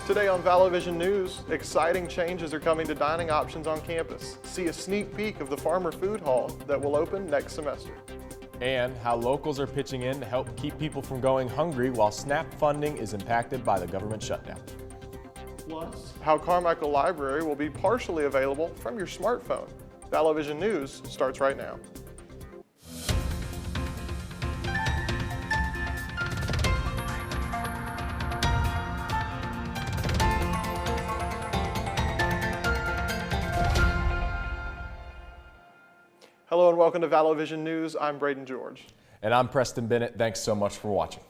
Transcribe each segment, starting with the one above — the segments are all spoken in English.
Today on Vallo Vision News, exciting changes are coming to dining options on campus. See a sneak peek of the Farmer Food Hall that will open next semester. And how locals are pitching in to help keep people from going hungry while SNAP funding is impacted by the government shutdown. Plus, how Carmichael Library will be partially available from your smartphone. Vallo Vision News starts right now. Hello and welcome to Vallo Vision News. I'm Braden George. And I'm Preston Bennett. Thanks so much for watching.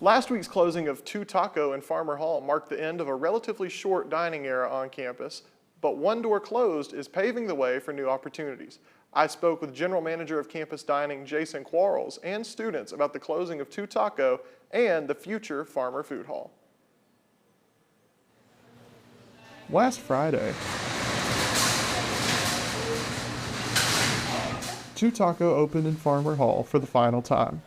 Last week's closing of Two Taco and Farmer Hall marked the end of a relatively short dining era on campus, but one door closed is paving the way for new opportunities. I spoke with General Manager of Campus Dining Jason Quarles and students about the closing of Two Taco and the future Farmer Food Hall. Last Friday, Two Taco opened in Farmer Hall for the final time.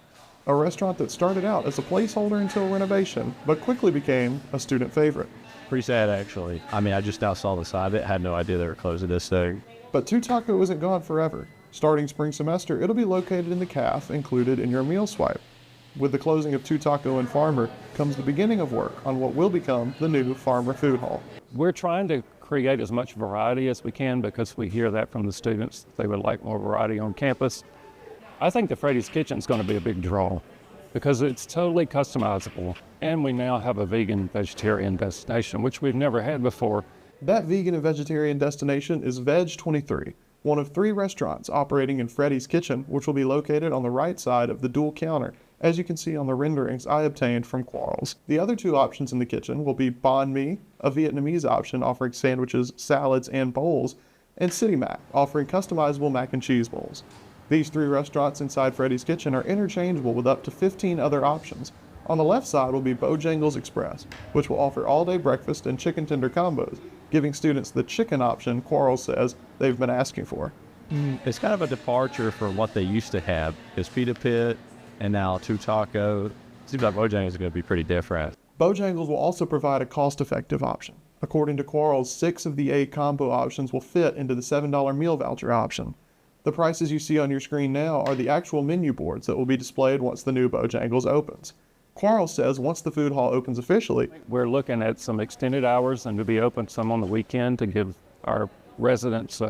A restaurant that started out as a placeholder until renovation, but quickly became a student favorite. Pretty sad, actually. I mean, I just now saw the side of it, had no idea they were closing this thing. But Two Taco isn't gone forever. Starting spring semester, it'll be located in the CAF, included in your meal swipe. With the closing of Two Taco and Farmer comes the beginning of work on what will become the new Farmer Food Hall. We're trying to create as much variety as we can because we hear that from the students. They would like more variety on campus. I think the Freddy's Kitchen is going to be a big draw because it's totally customizable, and we now have a vegan vegetarian destination, which we've never had before. That vegan and vegetarian destination is Veg 23, one of 3 restaurants operating in Freddy's Kitchen, which will be located on the right side of the dual counter, as you can see on the renderings I obtained from Quarles. The other 2 options in the kitchen will be Banh Mi, a Vietnamese option offering sandwiches, salads, and bowls, and City Mac, offering customizable mac and cheese bowls. These 3 restaurants inside Freddy's Kitchen are interchangeable with up to 15 other options. On the left side will be Bojangles Express, which will offer all-day breakfast and chicken tender combos, giving students the chicken option Quarles says they've been asking for. It's kind of a departure from what they used to have. It's Pita Pit and now Two Taco. Seems like Bojangles is going to be pretty different. Bojangles will also provide a cost-effective option. According to Quarles, 6 of the 8 combo options will fit into the $7 meal voucher option. The prices you see on your screen now are the actual menu boards that will be displayed once the new Bojangles opens. Quarles says once the food hall opens officially, we're looking at some extended hours and to be open some on the weekend to give our residents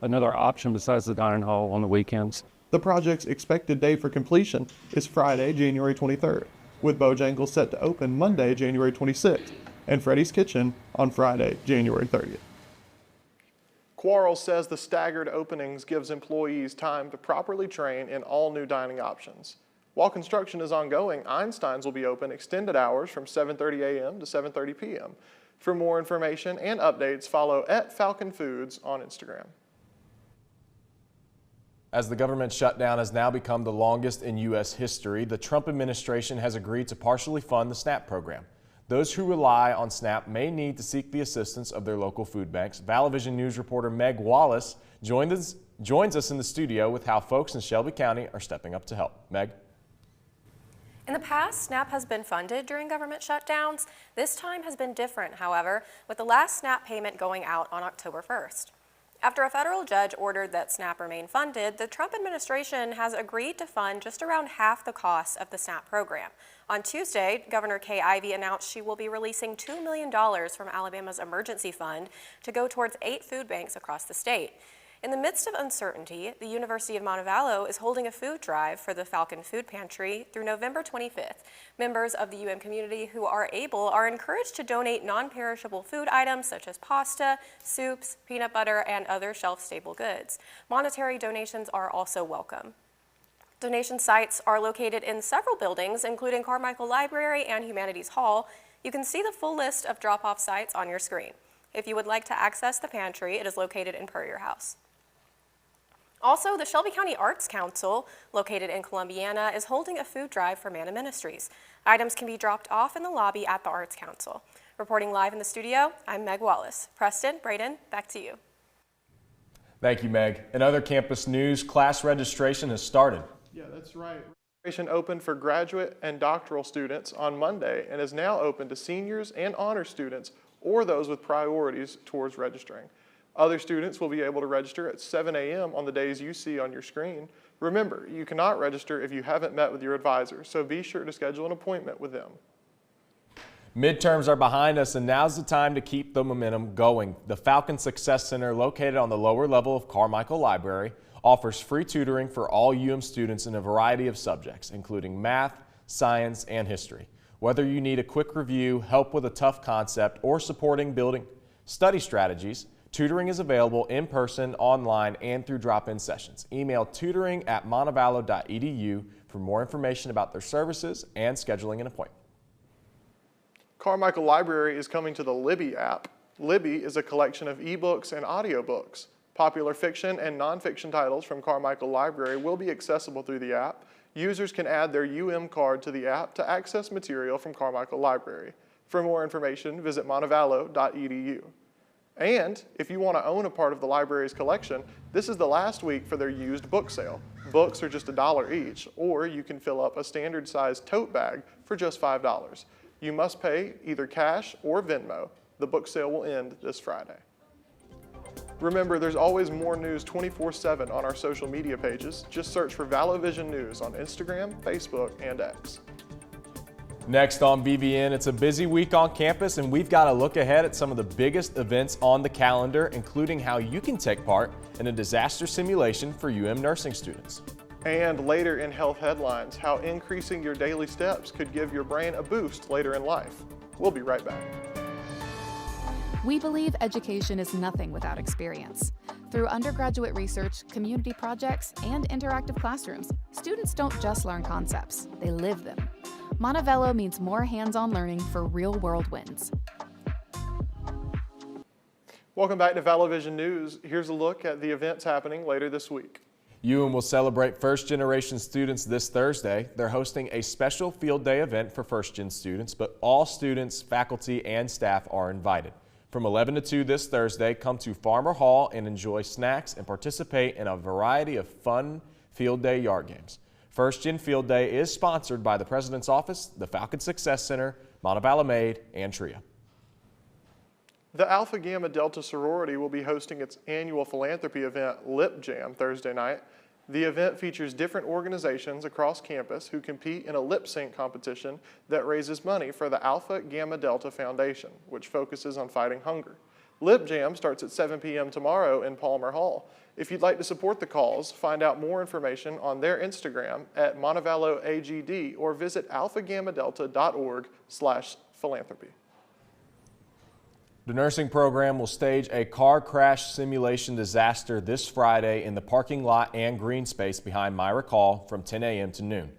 another option besides the dining hall on the weekends. The project's expected day for completion is Friday, January 23rd, with Bojangles set to open Monday, January 26th, and Freddy's Kitchen on Friday, January 30th. Quarles says the staggered openings gives employees time to properly train in all new dining options. While construction is ongoing, Einstein's will be open extended hours from 7:30 a.m. to 7:30 p.m. For more information and updates, follow @FalconFoods on Instagram. As the government shutdown has now become the longest in U.S. history, the Trump administration has agreed to partially fund the SNAP program. Those who rely on SNAP may need to seek the assistance of their local food banks. Vallo Vision News reporter Meg Wallace joins us in the studio with how folks in Shelby County are stepping up to help. Meg? In the past, SNAP has been funded during government shutdowns. This time has been different, however, with the last SNAP payment going out on October 1st. After a federal judge ordered that SNAP remain funded, the Trump administration has agreed to fund just around half the cost of the SNAP program. On Tuesday, Governor Kay Ivey announced she will be releasing $2 million from Alabama's emergency fund to go towards 8 food banks across the state. In the midst of uncertainty, the University of Montevallo is holding a food drive for the Falcon Food Pantry through November 25th. Members of the UM community who are able are encouraged to donate non-perishable food items such as pasta, soups, peanut butter, and other shelf-stable goods. Monetary donations are also welcome. Donation sites are located in several buildings, including Carmichael Library and Humanities Hall. You can see the full list of drop-off sites on your screen. If you would like to access the pantry, it is located in Puryear House. Also, the Shelby County Arts Council, located in Columbiana, is holding a food drive for Manna Ministries. Items can be dropped off in the lobby at the Arts Council. Reporting live in the studio, I'm Meg Wallace. Preston, Braden, back to you. Thank you, Meg. In other campus news, class registration has started. Yeah, that's right. Registration opened for graduate and doctoral students on Monday and is now open to seniors and honor students or those with priorities towards registering. Other students will be able to register at 7 a.m. on the days you see on your screen. Remember, you cannot register if you haven't met with your advisor, so be sure to schedule an appointment with them. Midterms are behind us, and now's the time to keep the momentum going. The Falcon Success Center, located on the lower level of Carmichael Library, offers free tutoring for all students in a variety of subjects, including math, science, and history. Whether you need a quick review, help with a tough concept, or supporting building study strategies, tutoring is available in person, online, and through drop-in sessions. Email tutoring@montevallo.edu for more information about their services and scheduling an appointment. Carmichael Library is coming to the Libby app. Libby is a collection of ebooks and audiobooks. Popular fiction and nonfiction titles from Carmichael Library will be accessible through the app. Users can add their card to the app to access material from Carmichael Library. For more information, visit montevallo.edu. And if you want to own a part of the library's collection, this is the last week for their used book sale. Books are just $1 each, or you can fill up a standard-sized tote bag for just $5. You must pay either cash or Venmo. The book sale will end this Friday. Remember, there's always more news 24/7 on our social media pages. Just search for Vallo Vision News on Instagram, Facebook, and X. Next on VVN, it's a busy week on campus, and we've got to look ahead at some of the biggest events on the calendar, including how you can take part in a disaster simulation for nursing students. And later in Health Headlines, how increasing your daily steps could give your brain a boost later in life. We'll be right back. We believe education is nothing without experience. Through undergraduate research, community projects, and interactive classrooms, students don't just learn concepts, they live them. Montevallo means more hands-on learning for real-world wins. Welcome back to Vallo Vision News. Here's a look at the events happening later this week. will celebrate first-generation students this Thursday. They're hosting a special field day event for first-gen students, but all students, faculty, and staff are invited. From 11 to 2 this Thursday, come to Farmer Hall and enjoy snacks and participate in a variety of fun field day yard games. First Gen Field Day is sponsored by the President's Office, the Falcon Success Center, Montevallo Maid, and TRIA. The Alpha Gamma Delta sorority will be hosting its annual philanthropy event, Lip Jam, Thursday night. The event features different organizations across campus who compete in a lip sync competition that raises money for the Alpha Gamma Delta Foundation, which focuses on fighting hunger. Lip Jam starts at 7 p.m. tomorrow in Palmer Hall. If you'd like to support the cause, find out more information on their Instagram at Montevallo AGD or visit alphagammadelta.org/philanthropy. The nursing program will stage a car crash simulation disaster this Friday in the parking lot and green space behind Myra Call from 10 a.m. to noon.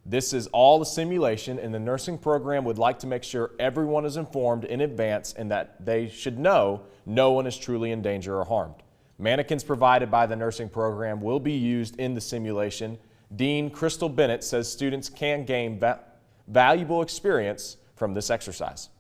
This is all the simulation, and the nursing program would like to make sure everyone is informed in advance and that they should know no one is truly in danger or harmed. Mannequins provided by the nursing program will be used in the simulation. Dean Crystal Bennett says students can gain valuable experience from this exercise.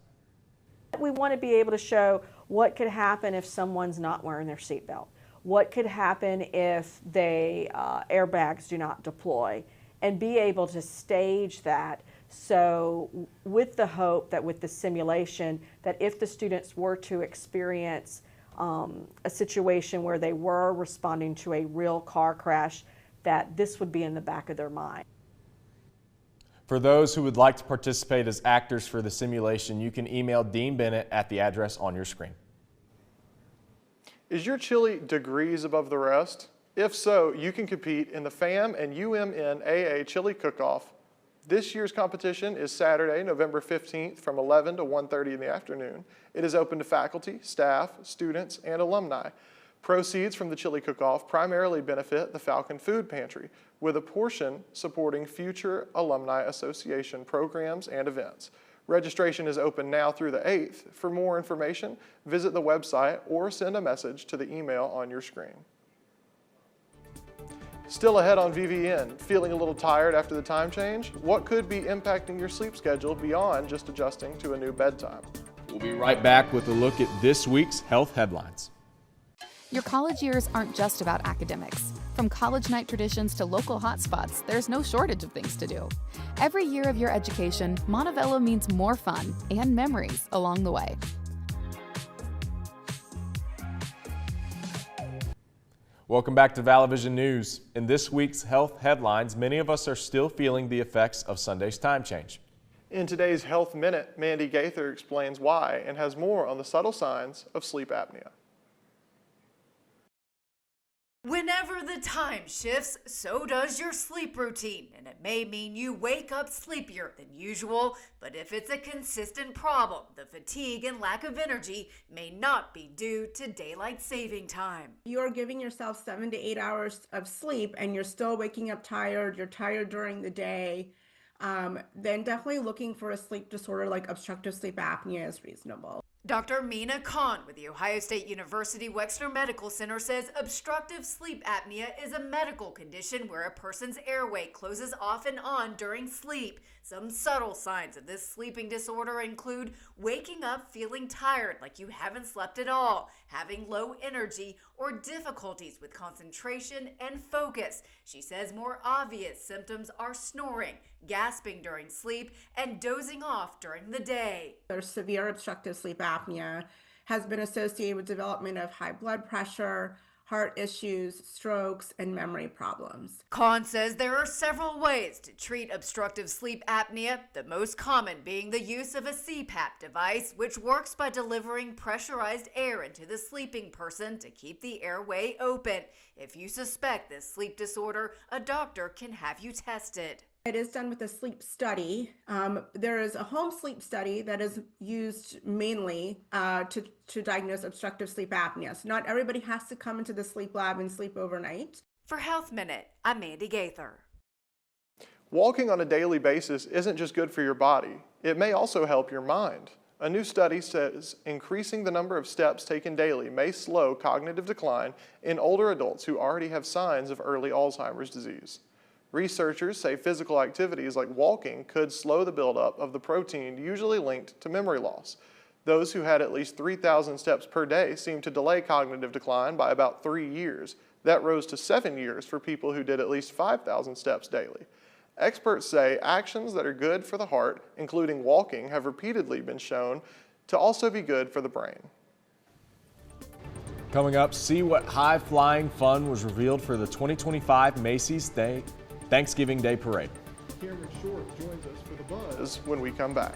We want to be able to show what could happen if someone's not wearing their seatbelt. What could happen if airbags do not deploy, and be able to stage that. So with the hope that with the simulation, that if the students were to experience a situation where they were responding to a real car crash, that this would be in the back of their mind. For those who would like to participate as actors for the simulation, you can email Dean Bennett at the address on your screen. Is your chili degrees above the rest? If so, you can compete in the FAM and UMNAA Chili Cook-Off. This year's competition is Saturday, November 15th from 11 to 1:30 in the afternoon. It is open to faculty, staff, students, and alumni. Proceeds from the Chili Cook-Off primarily benefit the Falcon Food Pantry, with a portion supporting future Alumni Association programs and events. Registration is open now through the 8th. For more information, visit the website or send a message to the email on your screen. Still ahead on VVN, feeling a little tired after the time change? What could be impacting your sleep schedule beyond just adjusting to a new bedtime? We'll be right back with a look at this week's health headlines. Your college years aren't just about academics. From college night traditions to local hotspots, there's no shortage of things to do. Every year of your education, Vallo means more fun and memories along the way. Welcome back to ValloVision News. In this week's health headlines, many of us are still feeling the effects of Sunday's time change. In today's Health Minute, Mandy Gaither explains why and has more on the subtle signs of sleep apnea. Whenever the time shifts, so does your sleep routine, and it may mean you wake up sleepier than usual, but if it's a consistent problem, the fatigue and lack of energy may not be due to daylight saving time. You're giving yourself 7 to 8 hours of sleep and you're still waking up tired, you're tired during the day, then definitely looking for a sleep disorder like obstructive sleep apnea is reasonable. Dr. Mina Khan with the Ohio State University Wexner Medical Center says obstructive sleep apnea is a medical condition where a person's airway closes off and on during sleep. Some subtle signs of this sleeping disorder include waking up feeling tired like you haven't slept at all, having low energy, or difficulties with concentration and focus. She says more obvious symptoms are snoring, gasping during sleep, and dozing off during the day. There's severe obstructive sleep apnea has been associated with development of high blood pressure, heart issues, strokes, and memory problems. Khan says there are several ways to treat obstructive sleep apnea, the most common being the use of a CPAP device, which works by delivering pressurized air into the sleeping person to keep the airway open. If you suspect this sleep disorder, a doctor can have you tested. It is done with a sleep study. There is a home sleep study that is used mainly to diagnose obstructive sleep apnea. So not everybody has to come into the sleep lab and sleep overnight. For Health Minute, I'm Mandy Gaither. Walking on a daily basis isn't just good for your body, it may also help your mind. A new study says increasing the number of steps taken daily may slow cognitive decline in older adults who already have signs of early Alzheimer's disease. Researchers say physical activities like walking could slow the buildup of the protein usually linked to memory loss. Those who had at least 3,000 steps per day seemed to delay cognitive decline by about 3 years. That rose to 7 years for people who did at least 5,000 steps daily. Experts say actions that are good for the heart, including walking, have repeatedly been shown to also be good for the brain. Coming up, see what high-flying fun was revealed for the 2025 Macy's Thanksgiving Day Parade. Cameron Short joins us for the buzz when we come back.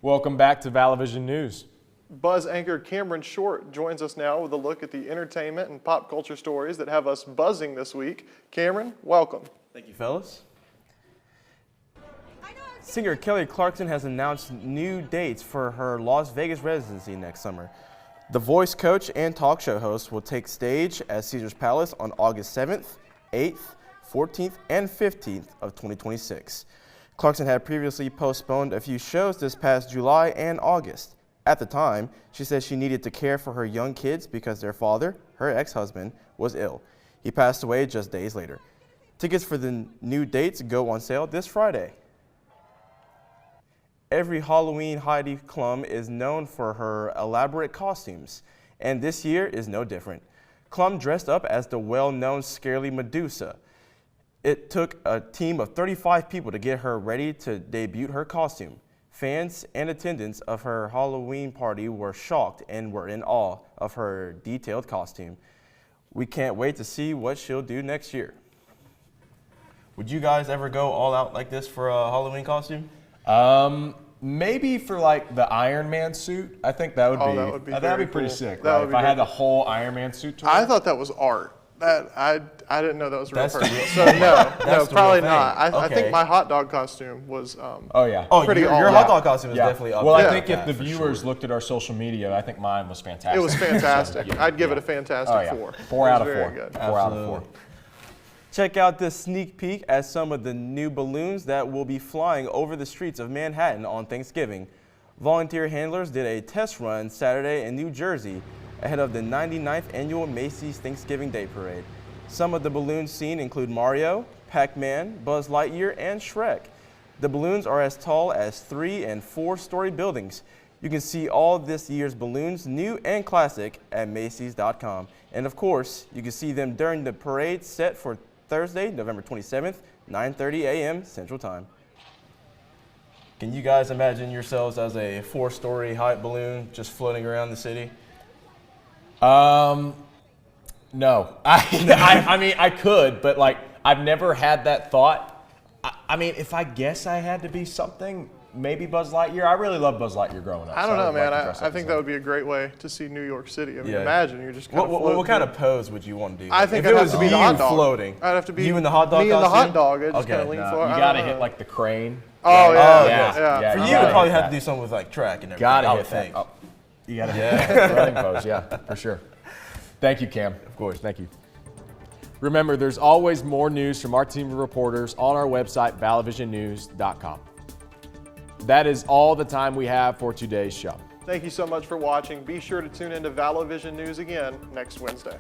Welcome back to ValloVision News. Buzz anchor Cameron Short joins us now with a look at the entertainment and pop culture stories that have us buzzing this week. Cameron, welcome. Thank you, fellas. Singer Kelly Clarkson has announced new dates for her Las Vegas residency next summer. The voice coach and talk show host will take stage at Caesars Palace on August 7th, 8th, 14th, and 15th of 2026. Clarkson had previously postponed a few shows this past July and August. At the time, she said she needed to care for her young kids because their father, her ex-husband, was ill. He passed away just days later. Tickets for the new dates go on sale this Friday. Every Halloween Heidi Klum is known for her elaborate costumes, and this year is no different. Klum dressed up as the well-known Scarily Medusa. It took a team of 35 people to get her ready to debut her costume. Fans and attendants of her Halloween party were shocked and were in awe of her detailed costume. We can't wait to see what she'll do next year. Would you guys ever go all out like this for a Halloween costume? Maybe for like the Iron Man suit. I think that would that would be that'd be very pretty cool. sick. That Right? would If be I had very the whole Iron Man suit to I wear. thought that was art. That I didn't know that was a real That's the person. real- So no, That's the probably real thing. not. I Okay. think my hot dog costume was. Oh yeah. Oh, Pretty your all hot out. dog costume is Yeah. definitely up Well, I there. think if Yeah, the for viewers sure. looked at our social media, I think mine was fantastic. It was fantastic. So, yeah, I'd give it yeah. a fantastic Oh, yeah. 4. 4 It out was of very 4. good. 4 out of 4. Absolutely. Check out this sneak peek at some of the new balloons that will be flying over the streets of Manhattan on Thanksgiving. Volunteer handlers did a test run Saturday in New Jersey ahead of the 99th annual Macy's Thanksgiving Day Parade. Some of the balloons seen include Mario, Pac-Man, Buzz Lightyear, and Shrek. The balloons are as tall as 3- and 4-story buildings. You can see all this year's balloons, new and classic, at Macy's.com. And of course, you can see them during the parade set for Thursday, November 27th, 9:30 a.m. Central Time. Can you guys imagine yourselves as a 4-story height balloon just floating around the city? No, I mean, I could, but like, I've never had that thought. I mean, if I guess I had to be something, maybe Buzz Lightyear. I really loved Buzz Lightyear growing up. I so don't know, would like man. to dress I up think as that him. would be a great way to see New York City. I mean, Yeah. imagine you're just kind of What kind of pose would you want to do? I think if I'd it have was to be you the hot dog. floating. I'd have to be you in the hot dog me and the costume? hot dog. I just Okay. kind of lean No, forward. you I gotta don't hit know. like the crane. Oh Oh, yeah. yeah. For you you, gotta would probably hit have that. to do something with like track and everything. Gotta I would hit that. think. Oh, you gotta hit that running pose. Yeah, for sure. Thank you, Cam. Of course. Thank you. Remember, there's always more news from our team of reporters on our website, ValloVisionNews.com. That is all the time we have for today's show. Thank you so much for watching. Be sure to tune into Vallo Vision News again next Wednesday.